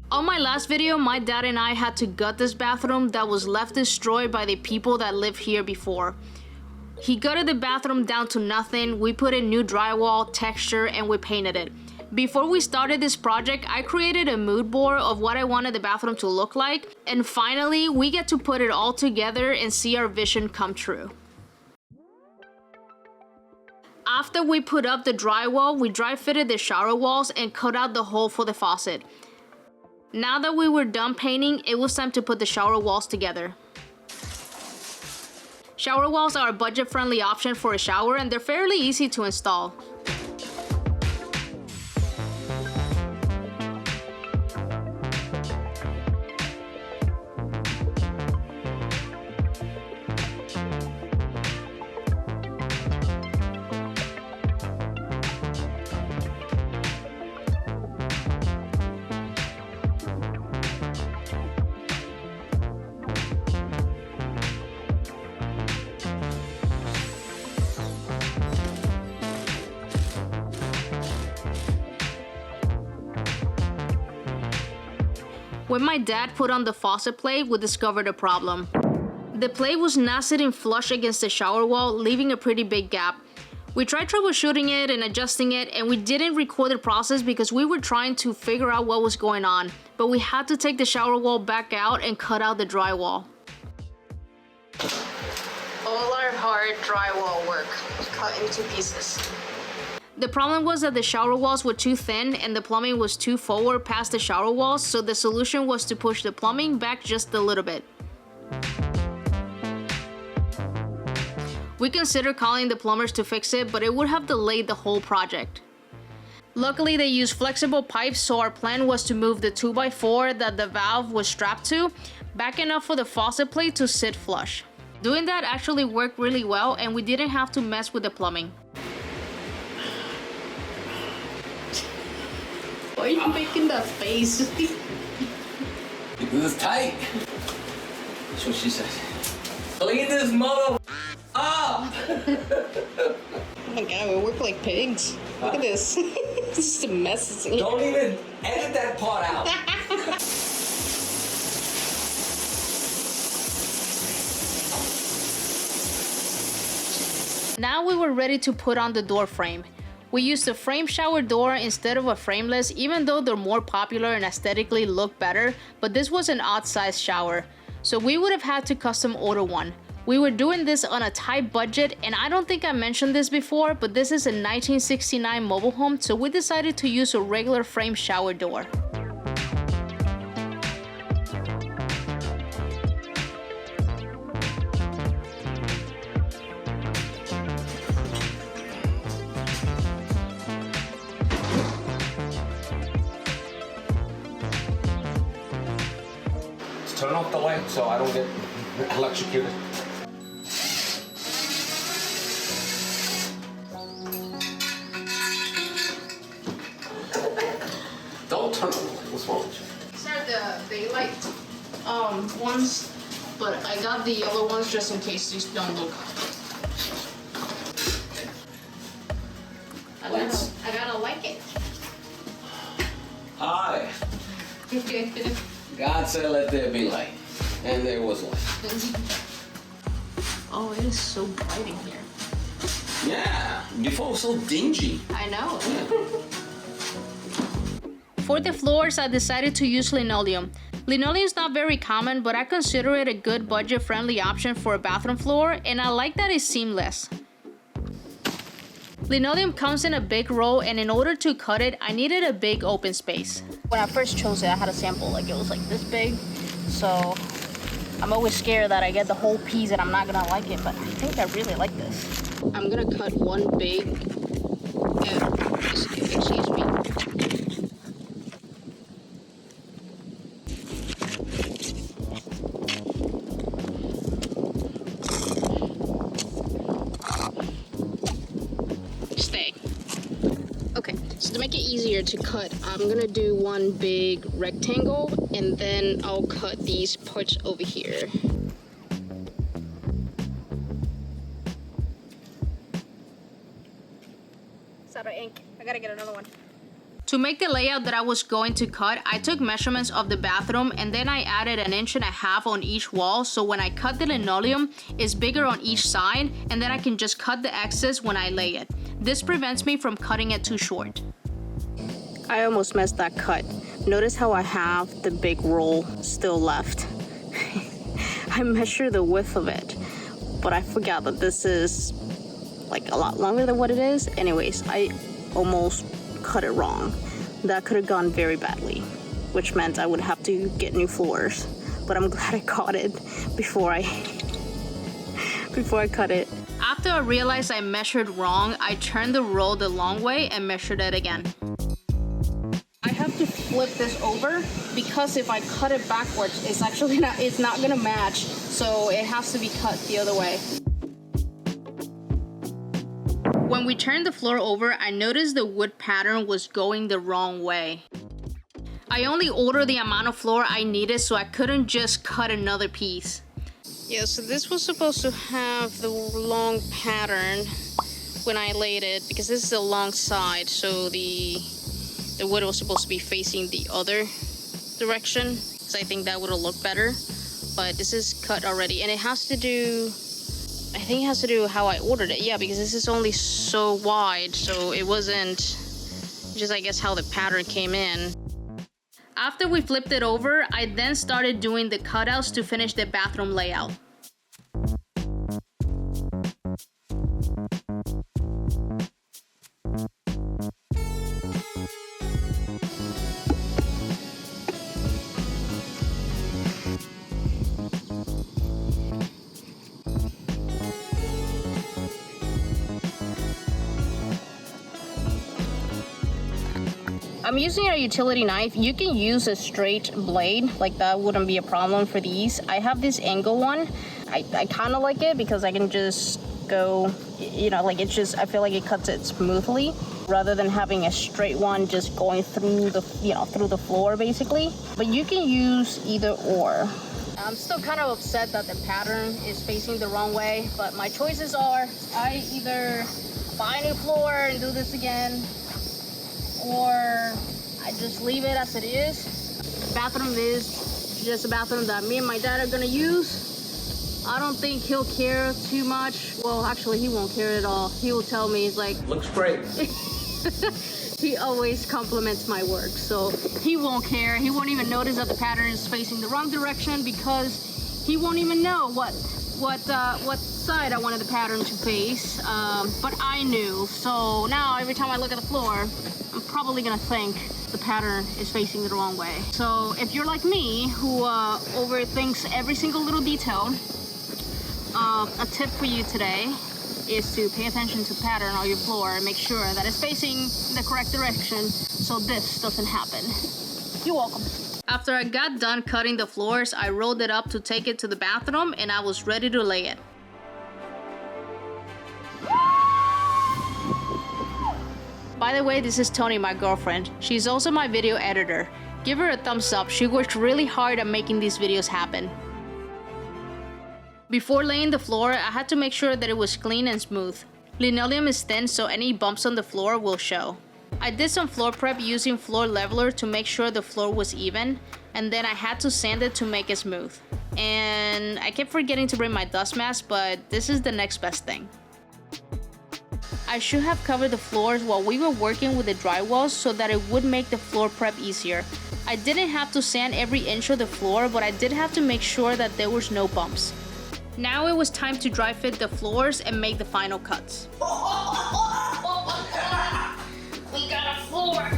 On my last video, my dad and I had to gut this bathroom that was left destroyed by the people that lived here before. He gutted the bathroom down to nothing, we put in new drywall, texture, and we painted it. Before we started this project, I created a mood board of what I wanted the bathroom to look like, and finally, we get to put it all together and see our vision come true. After we put up the drywall, we dry fitted the shower walls and cut out the hole for the faucet. Now that we were done painting, it was time to put the shower walls together. Shower walls are a budget-friendly option for a shower and they're fairly easy to install. When my dad put on the faucet plate, we discovered a problem. The plate was not sitting flush against the shower wall, leaving a pretty big gap. We tried troubleshooting it and adjusting it, and we didn't record the process because we were trying to figure out what was going on, but we had to take the shower wall back out and cut out the drywall. All our hard drywall work was cut into pieces. The problem was that the shower walls were too thin and the plumbing was too forward past the shower walls, so the solution was to push the plumbing back just a little bit. We considered calling the plumbers to fix it, but it would have delayed the whole project. Luckily, they used flexible pipes, so our plan was to move the 2x4 that the valve was strapped to back enough for the faucet plate to sit flush. Doing that actually worked really well and we didn't have to mess with the plumbing. Why are you making that face? Because it's tight. That's what she says. Clean this mother up! Oh my god, we work like pigs. Look at this. It's just a mess. Don't even edit that part out. Now we were ready to put on the door frame. We used a frame shower door instead of a frameless, even though they're more popular and aesthetically look better, but this was an odd size shower, so we would have had to custom order one. We were doing this on a tight budget, and I don't think I mentioned this before, but this is a 1969 mobile home, so we decided to use a regular frame shower door. Turn off the light so I don't get electrocuted. Don't turn on the light. What's wrong with you? These are the daylight ones, but I got the yellow ones just in case these don't look. I gotta like it. Hi. God said let there be light. And there was light. Oh, it is so bright in here. Yeah, before it was so dingy. I know. For the floors, I decided to use linoleum. Linoleum is not very common, but I consider it a good budget-friendly option for a bathroom floor, and I like that it's seamless. Linoleum comes in a big roll, and in order to cut it, I needed a big open space. When I first chose it, I had a sample, like it was like this big, so I'm always scared that I get the whole piece and I'm not gonna like it, but I think I really like this. I'm gonna cut one big, excuse me. Stay. Okay, so to make it easier to cut, I'm gonna do one big rectangle and then I'll cut these parts over here. It's out of ink. I gotta get another one. To make the layout that I was going to cut, I took measurements of the bathroom and then I added 1.5 inches on each wall, so when I cut the linoleum, it's bigger on each side, and then I can just cut the excess when I lay it. This prevents me from cutting it too short. I almost missed that cut. Notice how I have the big roll still left. I measured the width of it, but I forgot that this is like a lot longer than what it is. Anyways, I almost cut it wrong. That could have gone very badly, which meant I would have to get new floors. But I'm glad I caught it before I cut it. After I realized I measured wrong, I turned the roll the long way and measured it again. I have to flip this over because if I cut it backwards, it's not gonna match. So it has to be cut the other way. When we turned the floor over, I noticed the wood pattern was going the wrong way. I only ordered the amount of floor I needed, so I couldn't just cut another piece. Yeah, so this was supposed to have the long pattern when I laid it, because this is the long side, so the wood was supposed to be facing the other direction, because I think that would have looked better. But this is cut already, and it has to do, I think it has to do with how I ordered it. Yeah, because this is only so wide, so it wasn't just, I guess, how the pattern came in. After we flipped it over, I then started doing the cutouts to finish the bathroom layout. I'm using a utility knife. You can use a straight blade, like that wouldn't be a problem for these. I have this angle one. I kind of like it because I can just go, you know, like I feel like it cuts it smoothly rather than having a straight one just going through the, through the floor basically. But you can use either or. I'm still kind of upset that the pattern is facing the wrong way, but my choices are I either buy a new floor and do this again, or I just leave it as it is. The bathroom is just a bathroom that me and my dad are gonna use. I don't think he'll care too much. Well, actually, he won't care at all. He will tell me, he's like, looks great. He always compliments my work, so he won't care. He won't even notice that the pattern is facing the wrong direction because he won't even know what side I wanted the pattern to face. But I knew, so now every time I look at the floor, I'm probably gonna think the pattern is facing the wrong way. So if you're like me, who overthinks every single little detail, a tip for you today is to pay attention to the pattern on your floor and make sure that it's facing the correct direction so this doesn't happen. You're welcome. After I got done cutting the floors, I rolled it up to take it to the bathroom and I was ready to lay it. By the way, this is Tony, my girlfriend. She's also my video editor. Give her a thumbs up. She worked really hard at making these videos happen. Before laying the floor, I had to make sure that it was clean and smooth. Linoleum is thin, so any bumps on the floor will show. I did some floor prep using floor leveler to make sure the floor was even, and then I had to sand it to make it smooth. And I kept forgetting to bring my dust mask, but this is the next best thing. I should have covered the floors while we were working with the drywalls so that it would make the floor prep easier. I didn't have to sand every inch of the floor, but I did have to make sure that there was no bumps. Now it was time to dry fit the floors and make the final cuts. We got a floor!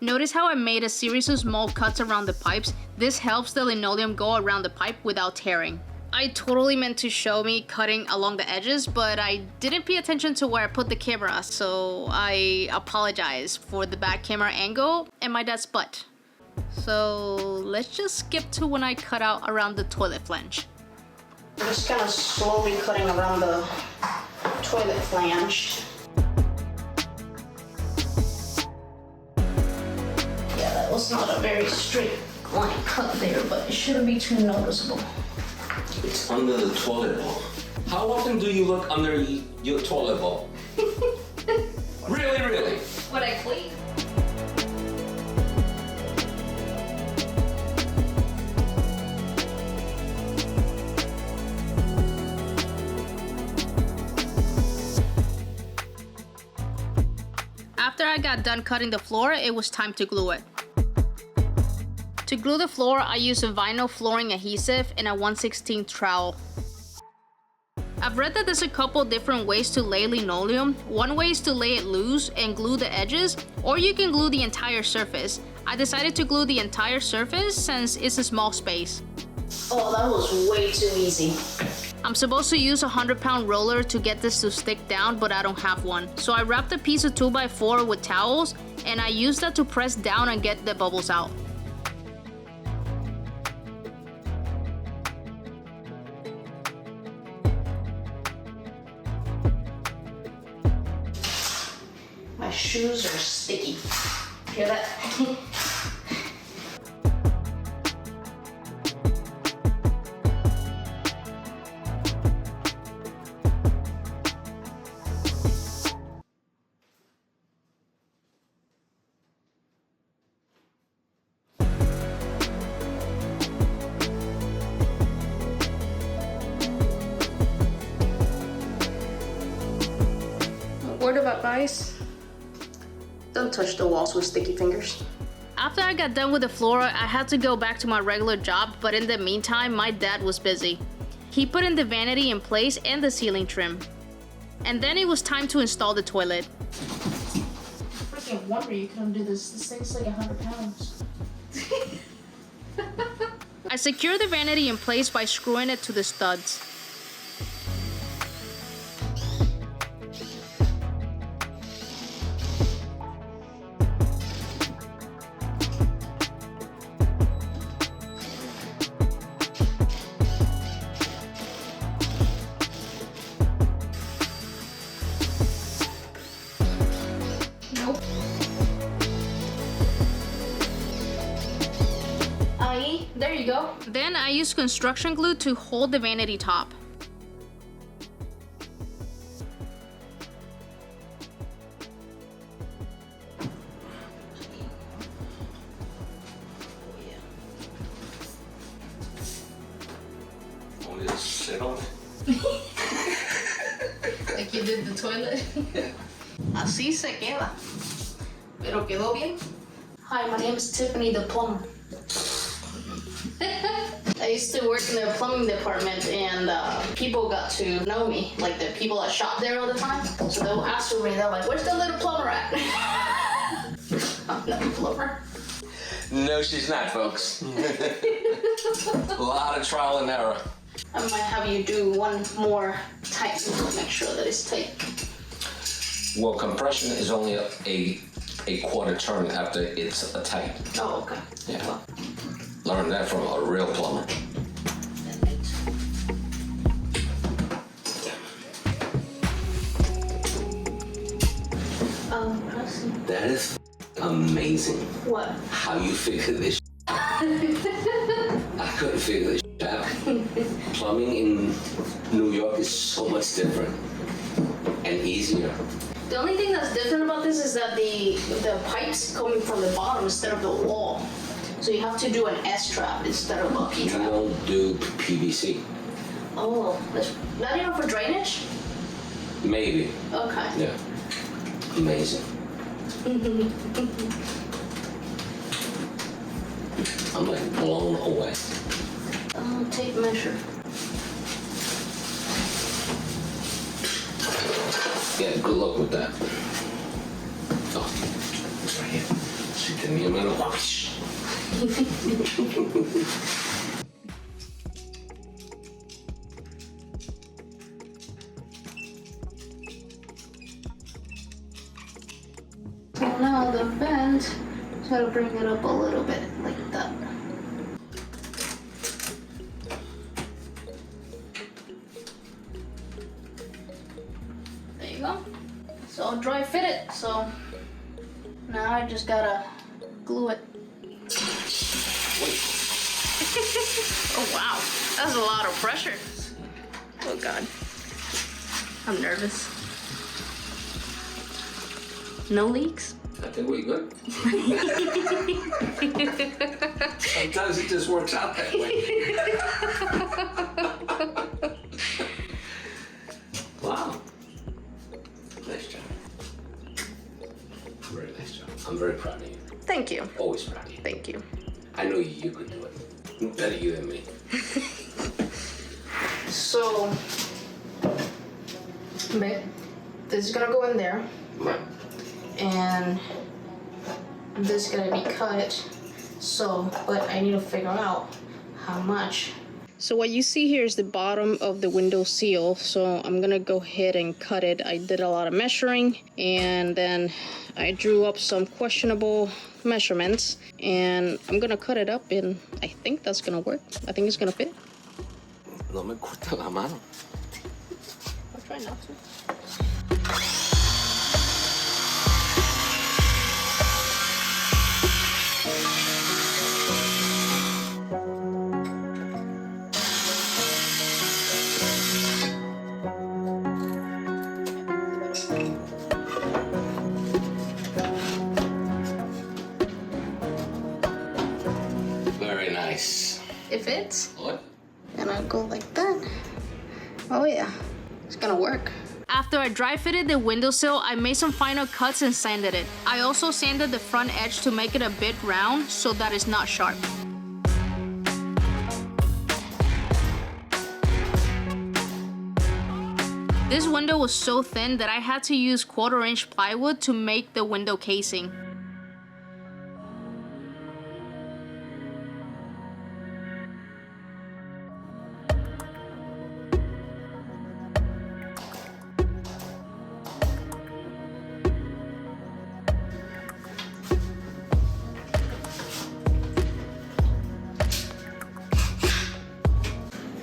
Notice how I made a series of small cuts around the pipes. This helps the linoleum go around the pipe without tearing. I totally meant to show me cutting along the edges, but I didn't pay attention to where I put the camera, so I apologize for the bad camera angle and my dad's butt. So let's just skip to when I cut out around the toilet flange. I'm just kind of slowly cutting around the toilet flange. Yeah, it's not a very straight line cut there, but it shouldn't be too noticeable. It's under the toilet bowl. How often do you look under your toilet bowl? Really? When I clean. After I got done cutting the floor, it was time to glue it. To glue the floor, I used a vinyl flooring adhesive and a 1/16 trowel. I've read that there's a couple different ways to lay linoleum. One way is to lay it loose and glue the edges, or you can glue the entire surface. I decided to glue the entire surface since it's a small space. Oh, that was way too easy. I'm supposed to use a 100-pound roller to get this to stick down, but I don't have one. So I wrapped a piece of 2x4 with towels, and I used that to press down and get the bubbles out. My shoes are sticky. Hear that? Word of advice: don't touch the walls with sticky fingers. After I got done with the floor, I had to go back to my regular job, but in the meantime, my dad was busy. He put in the vanity in place and the ceiling trim. And then it was time to install the toilet. Freaking wonder you couldn't do this. This thing's like 100 pounds. I secured the vanity in place by screwing it to the studs. There you go. Then I used construction glue to hold the vanity top. Want me to sit on it? Like you did the toilet? Así se queda. Pero quedó bien. Hi, my name is Tiffany the plumber. I used to work in the plumbing department, and people got to know me, like the people that shop there all the time. So they'll ask for me, they're like, where's the little plumber at? I'm not a plumber. No, she's not, folks. A lot of trial and error. I might have you do one more tighten to make sure that it's tight. Well, compression is only a quarter turn after it's tight. Oh, okay. Yeah. Well, Learned that from a real plumber. That is amazing. What? How you figure this I couldn't figure this out. Plumbing in New York is so much different and easier. The only thing that's different about this is that the pipe's coming from the bottom instead of the wall. So you have to do an S-trap instead of a You P-trap. don't do PVC. Oh, that's not even for drainage? Maybe. Okay. Yeah. Amazing. I'm like blown away. Tape measure. Yeah, good luck with that. Oh, it's right here. She did me a minute. Whoosh. Well, now the bend, try to bring it up a little bit like that. There you go. It's all dry fitted, so now I just gotta glue it. Oh wow, that's a lot of pressure. Oh God, I'm nervous. No leaks? I think we're good. Sometimes it just works out that way. Wow. Nice job. Very nice job. I'm very proud of you. Thank you. Always proud of you. Thank you. I know you could do it. Better you than me. So, babe, this is gonna go in there. Right. And this is gonna be cut, so, but I need to figure out how much. So what you see here is the bottom of the window seal, so I'm gonna go ahead and cut it. I did a lot of measuring, and then I drew up some questionable measurements, and I'm gonna cut it up, and I think that's gonna work. I think it's gonna fit. No me corta la mano. I'll try not to. Very nice. It fits. What? And I'll go like that. Oh yeah, it's gonna work. After I dry fitted the windowsill, I made some final cuts and sanded it. I also sanded the front edge to make it a bit round so that it's not sharp. This window was so thin that I had to use 1/4-inch plywood to make the window casing.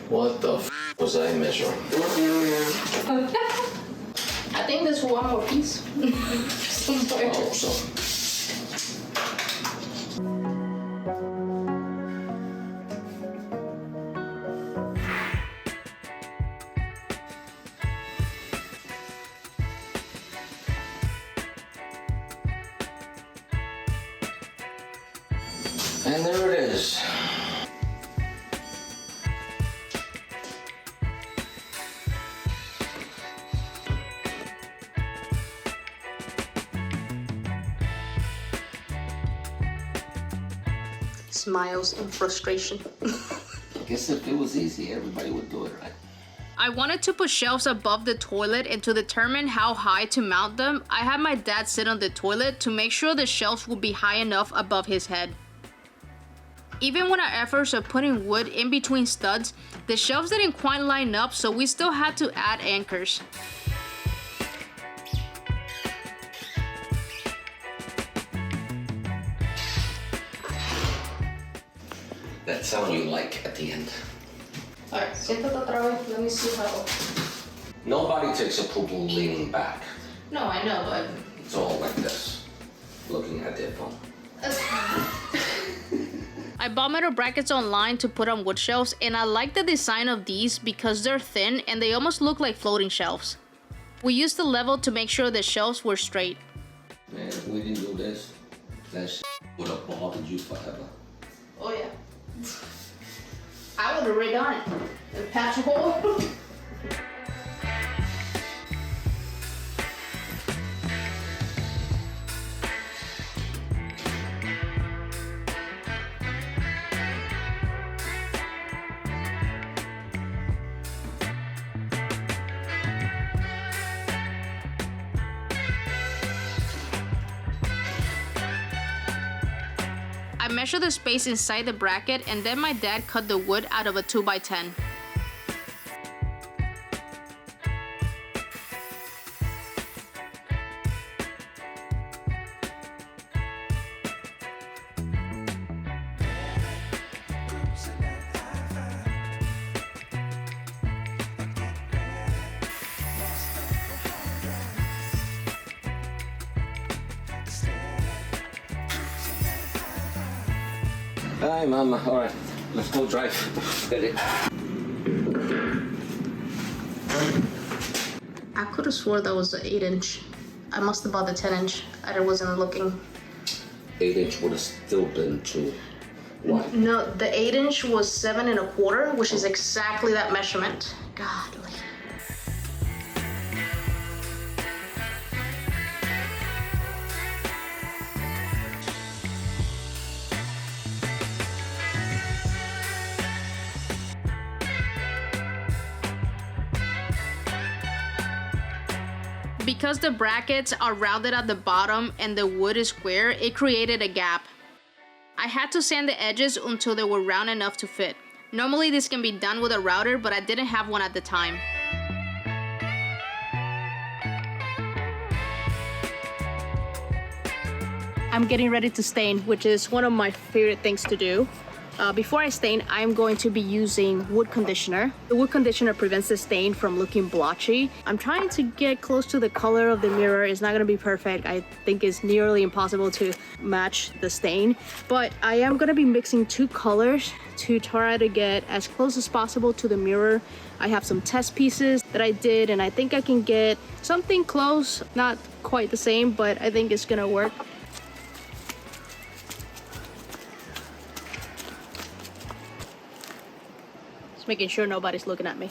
What the f was I measuring? I think there's one more piece. Somewhere. Oh, so. And there it is. Smiles in frustration. I guess if it was easy, everybody would do it, right? I wanted to put shelves above the toilet, and to determine how high to mount them, I had my dad sit on the toilet to make sure the shelves would be high enough above his head. Even with our efforts of putting wood in between studs, the shelves didn't quite line up, so we still had to add anchors. That sound you like at the end. Alright, siéntate otra vez. Let me see how. Nobody takes a poop leaning back. No, I know, but. It's all like this, looking at their phone. I bought metal brackets online to put on wood shelves, and I like the design of these because they're thin and they almost look like floating shelves. We used the level to make sure the shelves were straight. Man, if we didn't do this, that shit would have bothered you forever. Oh yeah. I would have redone it. And patch a hole. I measured the space inside the bracket, and then my dad cut the wood out of a 2x10. Hi, Mama. All right, Let's go drive. Get it. I could have swore that was the 8-inch. I must have bought the 10-inch. I wasn't looking. 8-inch would have still been too wide. No, the 8-inch was 7 1/4, which is exactly that measurement. God. Because the brackets are rounded at the bottom and the wood is square, it created a gap. I had to sand the edges until they were round enough to fit. Normally this can be done with a router, but I didn't have one at the time. I'm getting ready to stain, which is one of my favorite things to do. Before I stain, I'm going to be using wood conditioner. The wood conditioner prevents the stain from looking blotchy. I'm trying to get close to the color of the mirror. It's not gonna be perfect. I think it's nearly impossible to match the stain, but I am gonna be mixing 2 colors to try to get as close as possible to the mirror. I have some test pieces that I did, and I think I can get something close, not quite the same, but I think it's gonna work. Making sure nobody's looking at me.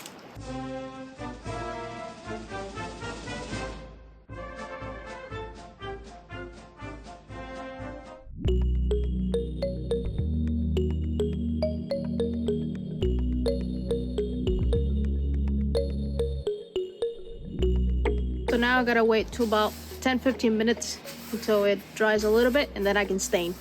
So now I gotta wait to about 10-15 minutes until it dries a little bit, and then I can stain.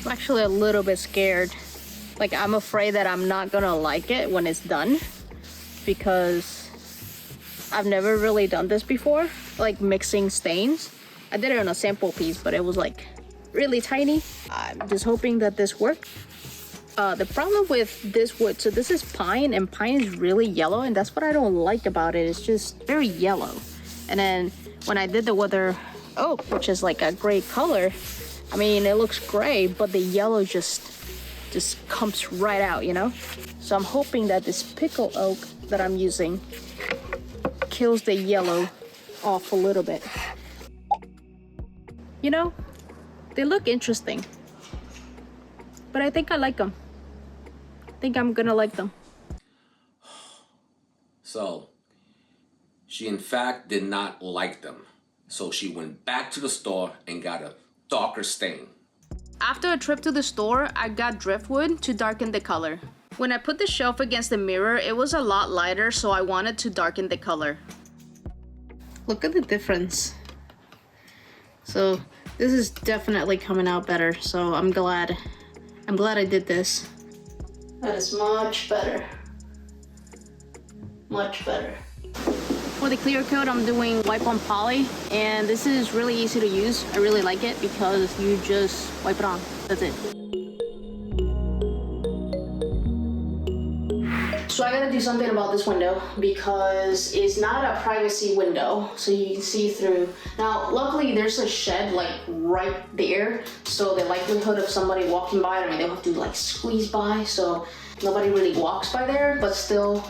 Actually a little bit scared. Like, I'm afraid that I'm not gonna like it when it's done, because I've never really done this before, like mixing stains. I did it on a sample piece, but it was like really tiny. I'm just hoping that this works. The problem with this wood, so this is pine, and pine is really yellow, and that's what I don't like about it. It's just very yellow. And then when I did the weather oak, which is like a gray color, I mean, it looks gray, but the yellow just comes right out, you know? So I'm hoping that this pickle oak that I'm using kills the yellow off a little bit. You know, they look interesting, but I think I like them. I think I'm gonna like them. So, she in fact did not like them. So she went back to the store and got a darker stain. After a trip to the store, I got driftwood to darken the color. When I put the shelf against the mirror, it was a lot lighter, so I wanted to darken the color. Look at the difference. So this is definitely coming out better, so I'm glad I did this. That is much better. Much better. For the clear coat, I'm doing wipe on poly, and this is really easy to use. I really like it because you just wipe it on. That's it. So I gotta do something about this window because it's not a privacy window, so you can see through. Now, luckily there's a shed like right there, so the likelihood of somebody walking by, I mean, they have to like squeeze by, so nobody really walks by there, but still,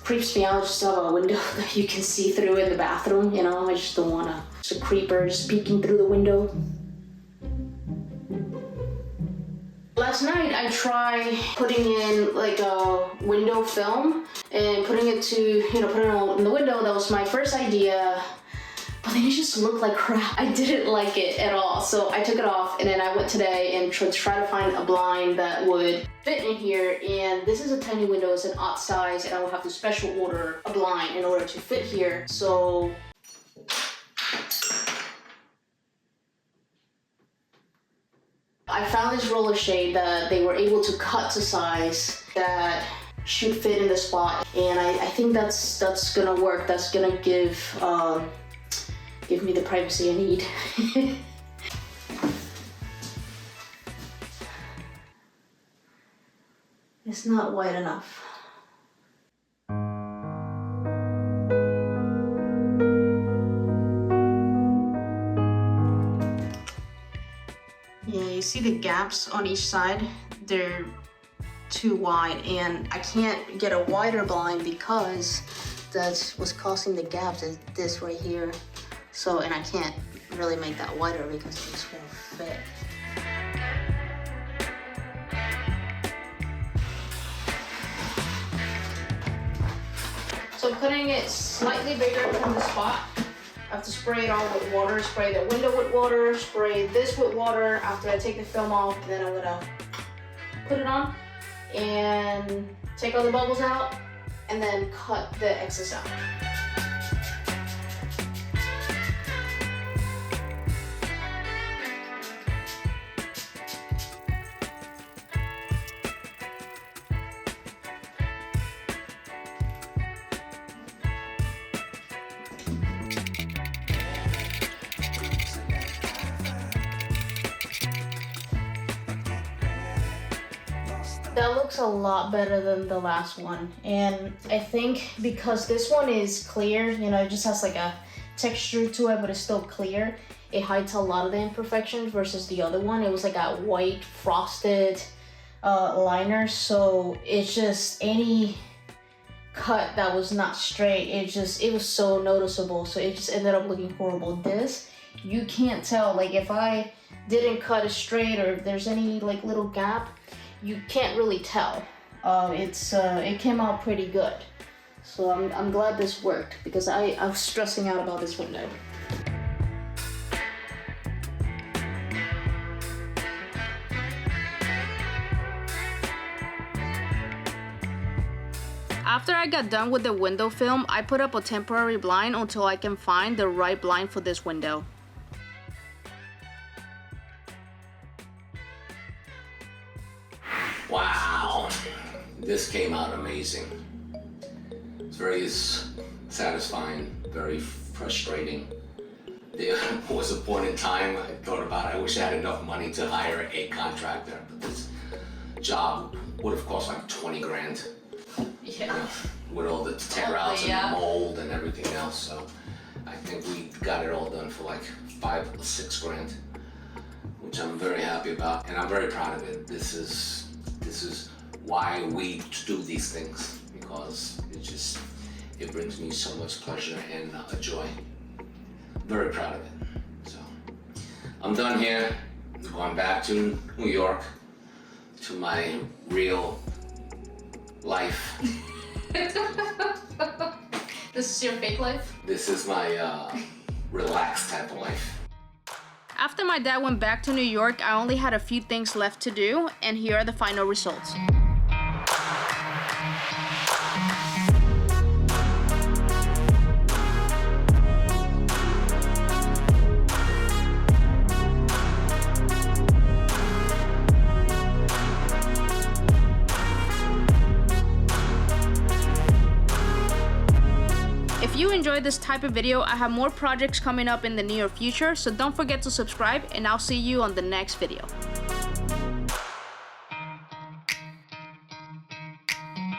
creeps me out just to have a window that you can see through in the bathroom, you know? I just don't wanna, just a creeper just peeking through the window. Last night I tried putting in like a window film and putting it to, putting it in the window. That was my first idea, but then it just looked like crap. I didn't like it at all, so I took it off, and then I went today and tried to find a blind that would fit in here, and this is a tiny window. It's an odd size, and I will have to special order a blind in order to fit here. So I found this roller shade that they were able to cut to size that should fit in the spot, and I think that's gonna work. That's gonna give give me the privacy I need. It's not wide enough. Yeah, you see the gaps on each side? They're too wide, and I can't get a wider blind because that's what's causing the gaps is this right here. So, and I can't really make that wider because it just won't fit. So I'm cutting it slightly bigger from the spot. I have to spray it all with water, spray the window with water, spray this with water after I take the film off, and then I'm gonna put it on and take all the bubbles out and then cut the excess out. That looks a lot better than the last one, and I think because this one is clear, you know, it just has like a texture to it, but it's still clear, it hides a lot of the imperfections versus the other one. It was like a white frosted liner, so it's just any cut that was not straight, it was so noticeable, so it just ended up looking horrible. This, you can't tell, like if I didn't cut it straight or if there's any like little gap, you can't really tell. It came out pretty good. So I'm glad this worked because I was stressing out about this window. After I got done with the window film, I put up a temporary blind until I can find the right blind for this window. Wow, this came out amazing. It's very satisfying, very frustrating. There was a point in time I thought about, I wish I had enough money to hire a contractor, but this job would have cost like 20 grand. Yeah. You know, with all the tear outs and the mold and everything else. So I think we got it all done for like 5 or 6 grand, which I'm very happy about, and I'm very proud of it. This is why we do these things, because it brings me so much pleasure and joy. Very proud of it. So I'm done here. I'm going back to New York, to my real life. This is your fake life? This is my relaxed type of life. After my dad went back to New York, I only had a few things left to do, and here are the final results. If you enjoyed this type of video, I have more projects coming up in the near future, so don't forget to subscribe, and I'll see you on the next video.